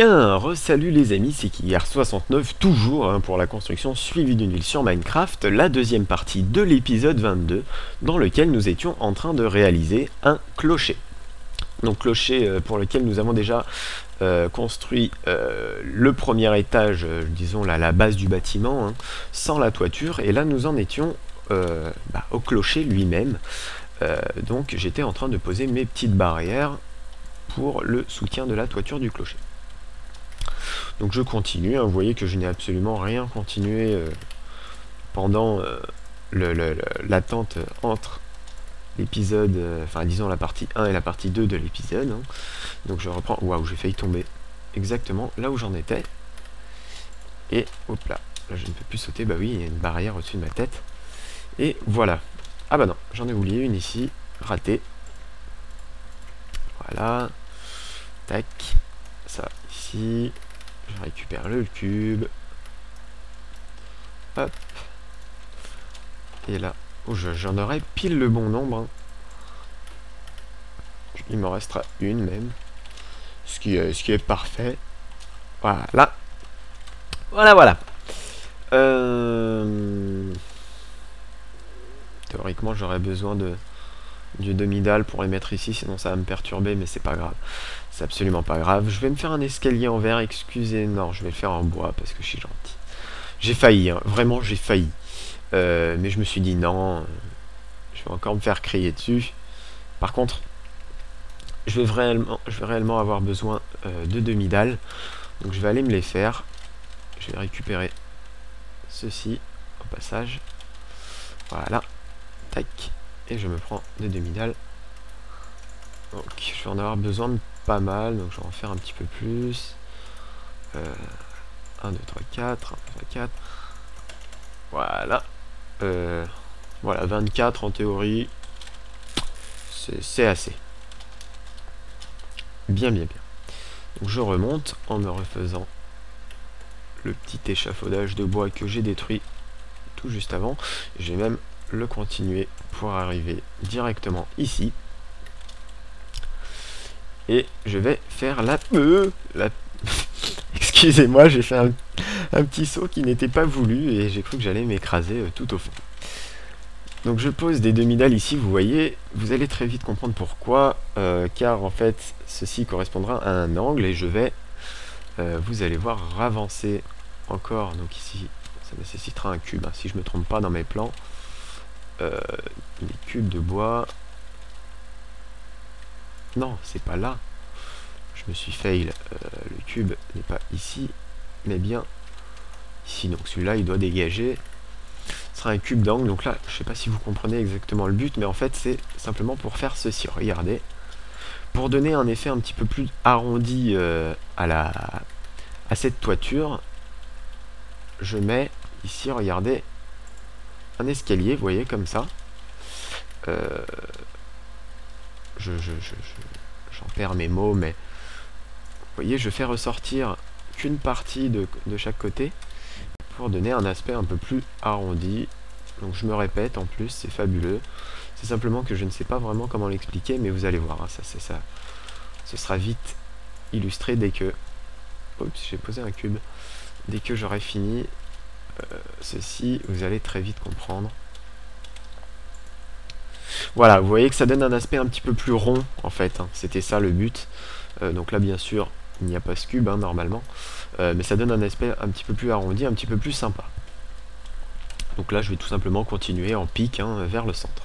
Bien, re-salut les amis, c'est Killer69, toujours pour la construction suivie d'une ville sur Minecraft, la deuxième partie de l'épisode 22, dans lequel nous étions en train de réaliser un clocher. Donc clocher pour lequel nous avons déjà construit le premier étage, disons la base du bâtiment, sans la toiture, et là nous en étions au clocher lui-même. Donc j'étais en train de poser mes petites barrières pour le soutien de la toiture du clocher. Donc je continue, vous voyez que je n'ai absolument rien continué pendant l'attente entre l'épisode, enfin disons la partie 1 et la partie 2 de l'épisode. Donc je reprends, waouh, j'ai failli tomber exactement là où j'en étais. Et hop là, là je ne peux plus sauter, bah oui, il y a une barrière au-dessus de ma tête. Et voilà. Ah bah non, j'en ai oublié une ici, ratée. Voilà. Tac. Ça ici. Je récupère le cube. Hop. Et là. Oh, j'en aurai pile le bon nombre. Il m'en restera une même. Ce qui est parfait. Voilà. Voilà. Théoriquement, j'aurais besoin du demi-dalle pour les mettre ici, sinon ça va me perturber, mais c'est pas grave. C'est absolument pas grave. Je vais me faire un escalier en verre, excusez. Non, je vais le faire en bois parce que je suis gentil. J'ai failli, vraiment j'ai failli. Mais je me suis dit non, je vais encore me faire crier dessus. Par contre, je vais réellement avoir besoin de demi-dalles. Donc je vais aller me les faire. Je vais récupérer ceci au passage. Voilà. Tac. Et je me prends des demi-dalles. Donc je vais en avoir besoin de pas mal. Donc je vais en faire un petit peu plus. 1, 2, 3, 4. 1, 2, 3, 4. Voilà. Voilà, 24 en théorie. C'est assez. Bien. Donc je remonte en me refaisant le petit échafaudage de bois que j'ai détruit tout juste avant. J'ai même le continuer pour arriver directement ici. Et je vais faire la excusez-moi, j'ai fait un petit saut qui n'était pas voulu et j'ai cru que j'allais m'écraser tout au fond. Donc je pose des demi-dalles ici, vous voyez, vous allez très vite comprendre pourquoi, car en fait ceci correspondra à un angle et je vais, vous allez voir, ravancer encore. Donc ici, ça nécessitera un cube, si je me trompe pas dans mes plans. Les cubes de bois. Non, c'est pas là. Je me suis fail. Le cube n'est pas ici, mais bien ici. Donc celui-là, il doit dégager. Ce sera un cube d'angle. Donc là, je sais pas si vous comprenez exactement le but, mais en fait, c'est simplement pour faire ceci. Regardez. Pour donner un effet un petit peu plus arrondi à cette toiture, je mets ici, regardez, un escalier, vous voyez, comme ça. J'en perds mes mots, mais vous voyez, je fais ressortir qu'une partie de chaque côté pour donner un aspect un peu plus arrondi. Donc je me répète, en plus, c'est fabuleux. C'est simplement que je ne sais pas vraiment comment l'expliquer, mais vous allez voir, ça c'est ça. Ce sera vite illustré dès que... Oups, j'ai posé un cube. Dès que j'aurai fini ceci, vous allez très vite comprendre. Voilà, vous voyez que ça donne un aspect un petit peu plus rond, en fait. C'était ça le but. Donc là, bien sûr, il n'y a pas ce cube, normalement. Mais ça donne un aspect un petit peu plus arrondi, un petit peu plus sympa. Donc là, je vais tout simplement continuer en pic vers le centre.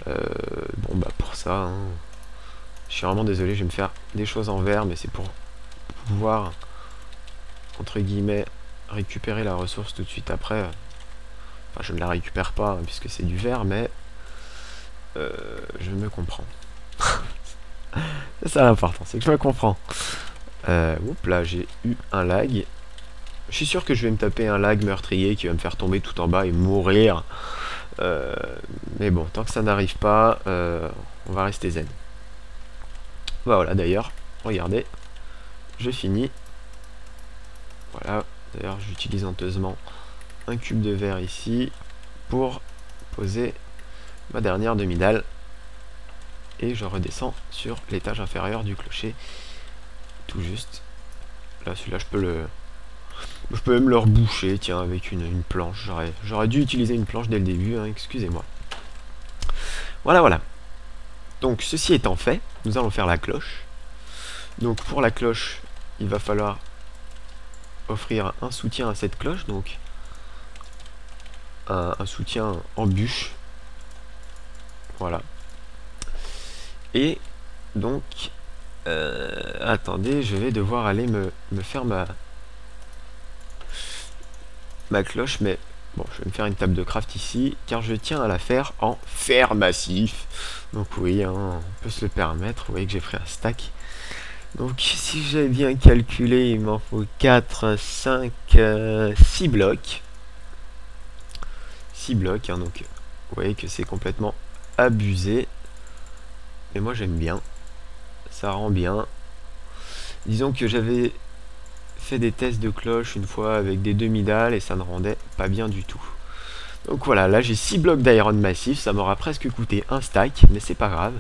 Bon, bah pour ça, je suis vraiment désolé, je vais me faire des choses en verre, mais c'est pour pouvoir, entre guillemets, récupérer la ressource tout de suite après. Enfin, je ne la récupère pas, puisque c'est du verre, mais je me comprends. C'est ça l'important, c'est que je me comprends. Oups, là, j'ai eu un lag. Je suis sûr que je vais me taper un lag meurtrier qui va me faire tomber tout en bas et mourir. Mais bon, tant que ça n'arrive pas, on va rester zen. Voilà, d'ailleurs, regardez, je finis. Voilà, d'ailleurs, j'utilise honteusement un cube de verre ici pour poser ma dernière demi-dalle. Et je redescends sur l'étage inférieur du clocher, tout juste Là, celui-là, je peux même le reboucher, tiens, avec une planche. J'aurais dû utiliser une planche dès le début, hein, excusez-moi. Voilà, voilà. Donc, ceci étant fait, nous allons faire la cloche. Donc, pour la cloche, il va falloir offrir un soutien à cette cloche, donc un soutien en bûche. Voilà. Et donc, attendez, je vais devoir aller me faire ma cloche, mais bon, je vais me faire une table de craft ici, car je tiens à la faire en fer massif. Donc oui, hein, on peut se le permettre. Vous voyez que j'ai pris un stack. Donc si j'ai bien calculé, il m'en faut 4, 5, 6 blocs. 6 blocs, hein, donc vous voyez que c'est complètement abusé. Mais moi j'aime bien. Ça rend bien. Disons que j'avais fait des tests de cloche une fois avec des demi-dalles et ça ne rendait pas bien du tout. Donc voilà, là j'ai 6 blocs d'iron massif, ça m'aura presque coûté un stack, mais c'est pas grave.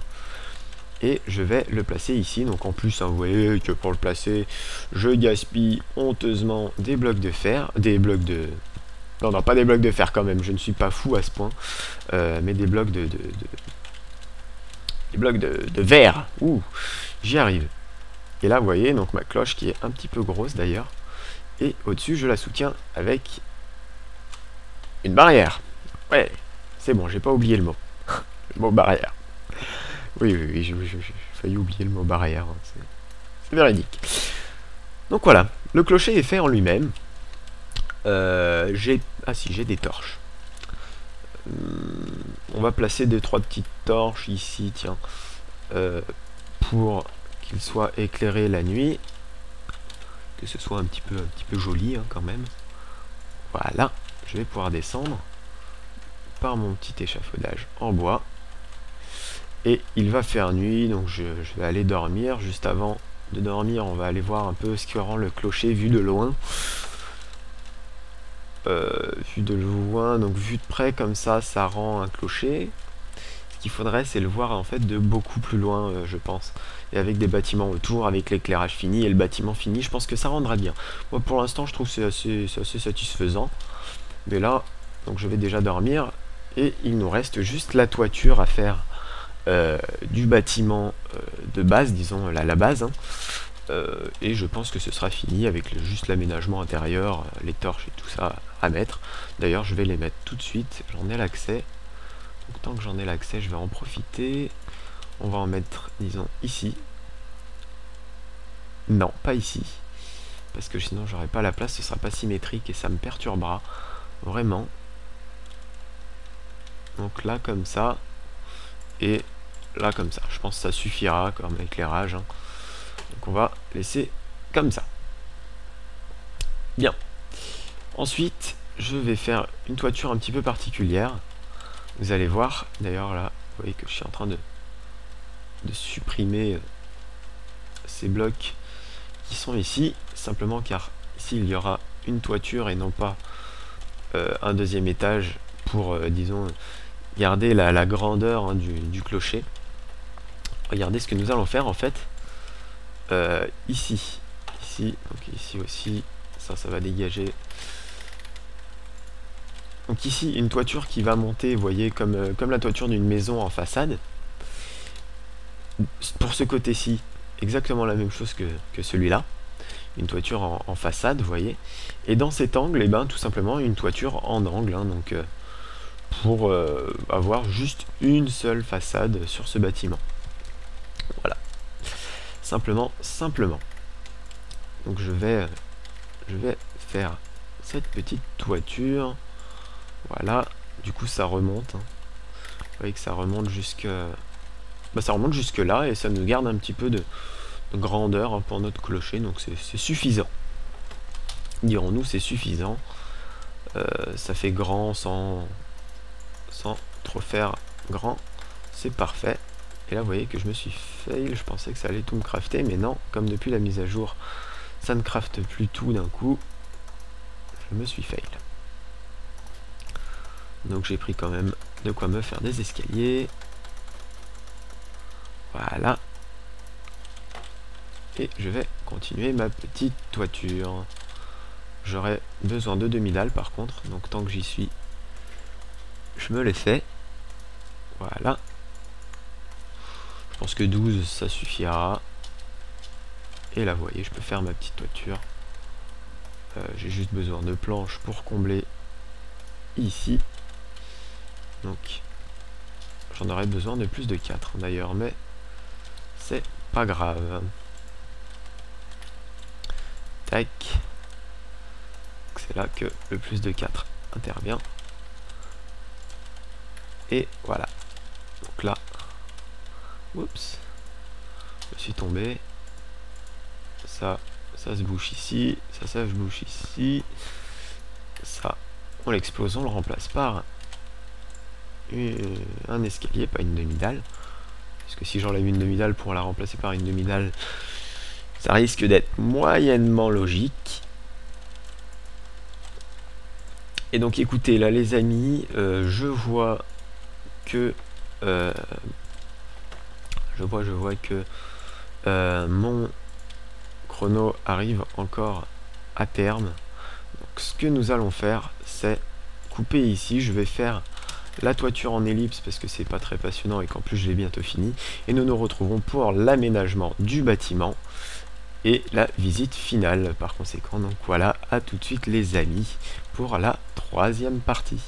Et je vais le placer ici, donc en plus, hein, vous voyez que pour le placer, je gaspille honteusement des blocs de fer, des blocs de... Non, non, pas des blocs de fer quand même, je ne suis pas fou à ce point, mais des blocs des blocs de verre. Ouh, j'y arrive. Et là, vous voyez, donc ma cloche qui est un petit peu grosse d'ailleurs. Et au-dessus, je la soutiens avec une barrière. Ouais, c'est bon, j'ai pas oublié le mot. Le mot barrière. Oui, oui, oui, j'ai failli oublier le mot barrière. Hein, c'est véridique. Donc voilà, le clocher est fait en lui-même. Ah si, j'ai des torches. On va placer 2-3 petites torches ici, tiens. Pour qu'il soit éclairé la nuit. Que ce soit un petit peu joli hein, quand même. Voilà, je vais pouvoir descendre par mon petit échafaudage en bois. Et il va faire nuit, donc je vais aller dormir. Juste avant de dormir, on va aller voir un peu ce que rend le clocher vu de loin. Vu de loin, donc vu de près comme ça rend un clocher. Ce qu'il faudrait, c'est le voir en fait de beaucoup plus loin, je pense. Et avec des bâtiments autour, avec l'éclairage fini et le bâtiment fini, je pense que ça rendra bien. Moi, pour l'instant, je trouve que c'est assez satisfaisant. Mais là, donc je vais déjà dormir. Et il nous reste juste la toiture à faire du bâtiment de base, disons la base. Hein. Et je pense que ce sera fini avec juste l'aménagement intérieur, les torches et tout ça à mettre. D'ailleurs, je vais les mettre tout de suite. J'en ai l'accès. Donc tant que j'en ai l'accès, je vais en profiter. On va en mettre, disons, ici. Non, pas ici. Parce que sinon, j'aurai pas la place, ce sera pas symétrique et ça me perturbera. Vraiment. Donc là, comme ça. Et là, comme ça. Je pense que ça suffira comme éclairage. Hein. Donc on va laisser comme ça. Bien. Ensuite, je vais faire une toiture un petit peu particulière. Vous allez voir, d'ailleurs là, vous voyez que je suis en train de supprimer ces blocs qui sont ici, simplement car ici il y aura une toiture et non pas un deuxième étage pour, disons, garder la grandeur hein, du clocher. Regardez ce que nous allons faire en fait. Ici, donc ici aussi, ça va dégager. Donc ici, une toiture qui va monter, vous voyez, comme la toiture d'une maison en façade. Pour ce côté-ci, exactement la même chose que celui-là. Une toiture en façade, vous voyez. Et dans cet angle, eh ben, tout simplement, une toiture en angle. Hein, donc, pour avoir juste une seule façade sur ce bâtiment. Voilà. Simplement. Donc je vais faire cette petite toiture. Voilà, du coup ça remonte. Hein. Vous voyez que ça remonte jusque... Bah, ça remonte jusque là et ça nous garde un petit peu de grandeur hein, pour notre clocher. Donc c'est suffisant. Dirons-nous, c'est suffisant. Ça fait grand sans trop faire grand. C'est parfait. Et là vous voyez que je me suis fail. Je pensais que ça allait tout me crafter. Mais non, comme depuis la mise à jour, ça ne crafte plus tout d'un coup. Je me suis fail. Donc j'ai pris quand même de quoi me faire des escaliers. Voilà. Et je vais continuer ma petite toiture. J'aurai besoin de demi-dalles par contre, donc tant que j'y suis, je me les fais. Voilà. Je pense que 12 ça suffira. Et là vous voyez, je peux faire ma petite toiture. J'ai juste besoin de planches pour combler ici. Donc j'en aurais besoin de plus de 4 d'ailleurs, mais c'est pas grave. Tac. C'est là que le plus de 4 intervient. Et voilà. Donc là, oups, je suis tombé. Ça se bouche ici. Ça se bouche ici. Ça, on l'explose, on le remplace par un escalier, pas une demi-dalle. Parce que si j'enlève une demi-dalle pour la remplacer par une demi-dalle, ça risque d'être moyennement logique. Et donc écoutez, là les amis, je vois que mon chrono arrive encore à terme. Donc ce que nous allons faire, c'est couper ici. Je vais faire la toiture en ellipse parce que c'est pas très passionnant et qu'en plus je l'ai bientôt fini. Et nous nous retrouvons pour l'aménagement du bâtiment et la visite finale par conséquent. Donc voilà, à tout de suite les amis pour la troisième partie.